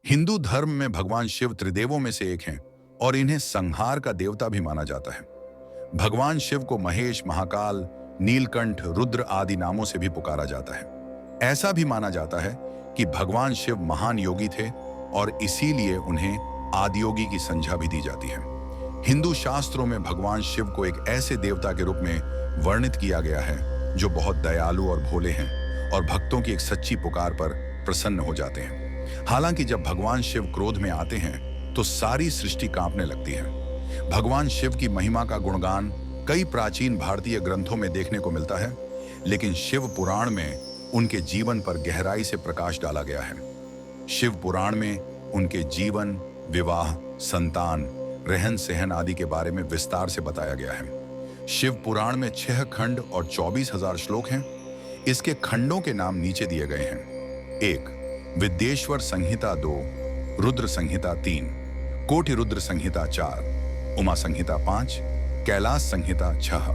हिंदू धर्म में भगवान शिव त्रिदेवों में से एक हैं और इन्हें संहार का देवता भी माना जाता है। भगवान शिव को महेश, महाकाल, नीलकंठ, रुद्र आदि नामों से भी पुकारा जाता है। ऐसा भी माना जाता है कि भगवान शिव महान योगी थे और इसीलिए उन्हें आदियोगी की संज्ञा भी दी जाती है। हिंदू शास्त्रों में भगवान शिव को एक ऐसे देवता के रूप में वर्णित किया गया है जो बहुत दयालु और भोले हैं और भक्तों की एक सच्ची पुकार पर प्रसन्न हो जाते हैं। हालांकि जब भगवान शिव क्रोध में आते हैं तो सारी सृष्टि कांपने लगती है। भगवान शिव की महिमा का गुणगान कई प्राचीन भारतीय ग्रंथों में देखने को मिलता है, लेकिन शिव पुराण में उनके जीवन पर गहराई से प्रकाश डाला गया है। शिव पुराण में उनके जीवन, विवाह, संतान, रहन सहन आदि के बारे में विस्तार से बताया गया है। शिव पुराण में 6 खंड और 24,000 श्लोक हैं। इसके खंडों के नाम नीचे दिए गए हैं। 1. विद्येश्वर संहिता 2, रुद्र संहिता 3, कोटि रुद्र संहिता 4, उमा संहिता 5, कैलाश संहिता 6,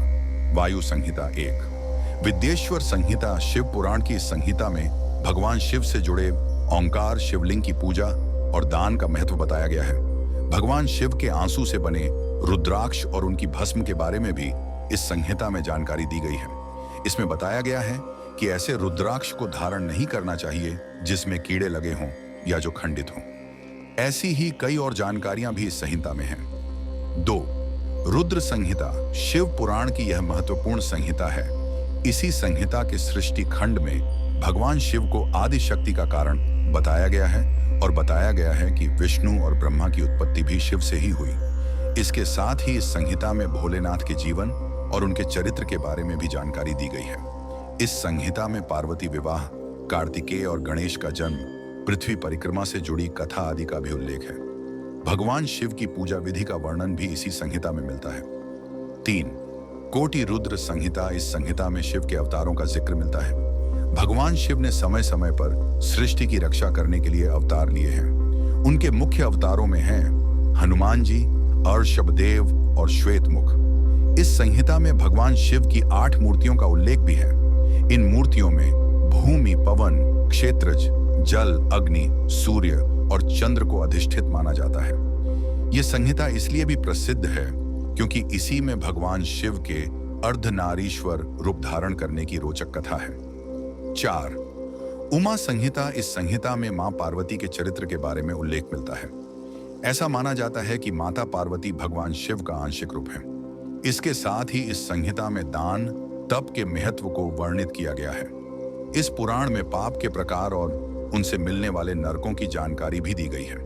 वायु संहिता 1। विद्येश्वर संहिता शिव पुराण की इस संहिता में भगवान शिव से जुड़े ओंकार, शिवलिंग की पूजा और दान का महत्व बताया गया है। भगवान शिव के आंसू से बने रुद्राक्ष और उनकी भस्म के बारे में भी इस संहिता में जानकारी दी गई है। इसमें बताया गया है कि ऐसे रुद्राक्ष को धारण नहीं करना चाहिए जिसमें कीड़े लगे हों या जो खंडित हों। ऐसी ही कई और जानकारियां भी इस संहिता में हैं। 2. रुद्र संहिता शिव पुराण की यह महत्वपूर्ण संहिता है। इसी संहिता के सृष्टि खंड में भगवान शिव को आदि शक्ति का कारण बताया गया है और बताया गया है कि विष्णु और ब्रह्मा की उत्पत्ति भी शिव से ही हुई। इसके साथ ही इस संहिता में भोलेनाथ के जीवन और उनके चरित्र के बारे में भी जानकारी दी गई है। इस संहिता में पार्वती विवाह, कार्तिकेय और गणेश का जन्म, पृथ्वी परिक्रमा से जुड़ी कथा आदि का भी उल्लेख है। भगवान शिव की पूजा विधि का वर्णन भी इसी संहिता में मिलता है। 3. कोटि रुद्र संहिता इस संहिता में शिव के अवतारों का जिक्र मिलता है। भगवान शिव ने समय समय पर सृष्टि की रक्षा करने के लिए अवतार लिए हैं। उनके मुख्य अवतारों में हैं हनुमान जी, अर्षभदेव और श्वेतमुख। इस संहिता में भगवान शिव की 8 मूर्तियों का उल्लेख भी है। इन मूर्तियों में भूमि, पवन, क्षेत्रज, जल, अग्नि, सूर्य और चंद्र को अधिष्ठित माना जाता है। यह संहिता इसलिए भी प्रसिद्ध है क्योंकि इसी में भगवान शिव के अर्धनारीश्वर रूप धारण करने की रोचक कथा है। 4. उमा संहिता इस संहिता में मां पार्वती के चरित्र के बारे में उल्लेख मिलता है। ऐसा माना जाता है कि माता पार्वती भगवान शिव का आंशिक रूप है। इसके साथ ही इस संहिता में दान, तप के महत्व को वर्णित किया गया है। इस पुराण में पाप के प्रकार और उनसे मिलने वाले नरकों की जानकारी भी दी गई है।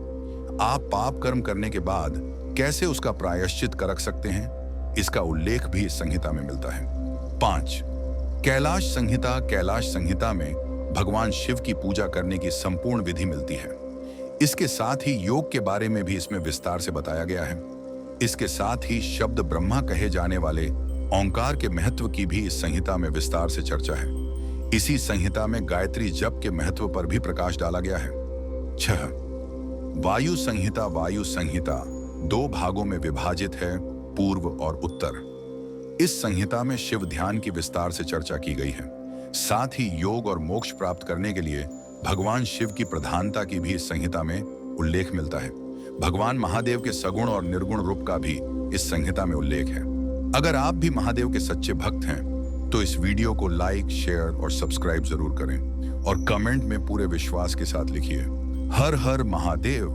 आप पाप कर्म करने के बाद कैसे उसका प्रायश्चित कर सकते हैं, इसका उल्लेख भी इस संहिता में मिलता है। 5. कैलाश संहिता कैलाश संहिता में भगवान शिव की पूजा करने की संपूर्ण विधि मिलती है। इसके साथ ही योग के बारे में भी इसमें विस्तार से बताया गया है। इसके साथ ही शब्द ब्रह्मा कहे जाने वाले ओंकार के महत्व की भी इस संहिता में विस्तार से चर्चा है। इसी संहिता में गायत्री जप के महत्व पर भी प्रकाश डाला गया है। 6. वायु संहिता वायु संहिता 2 भागों में विभाजित है, पूर्व और उत्तर। इस संहिता में शिव ध्यान की विस्तार से चर्चा की गई है। साथ ही योग और मोक्ष प्राप्त करने के लिए भगवान शिव की प्रधानता की भी इस संहिता में उल्लेख मिलता है। भगवान महादेव के सगुण और निर्गुण रूप का भी इस संहिता में उल्लेख है। अगर आप भी महादेव के सच्चे भक्त हैं तो इस वीडियो को लाइक, शेयर और सब्सक्राइब जरूर करें और कमेंट में पूरे विश्वास के साथ लिखिए, हर हर महादेव।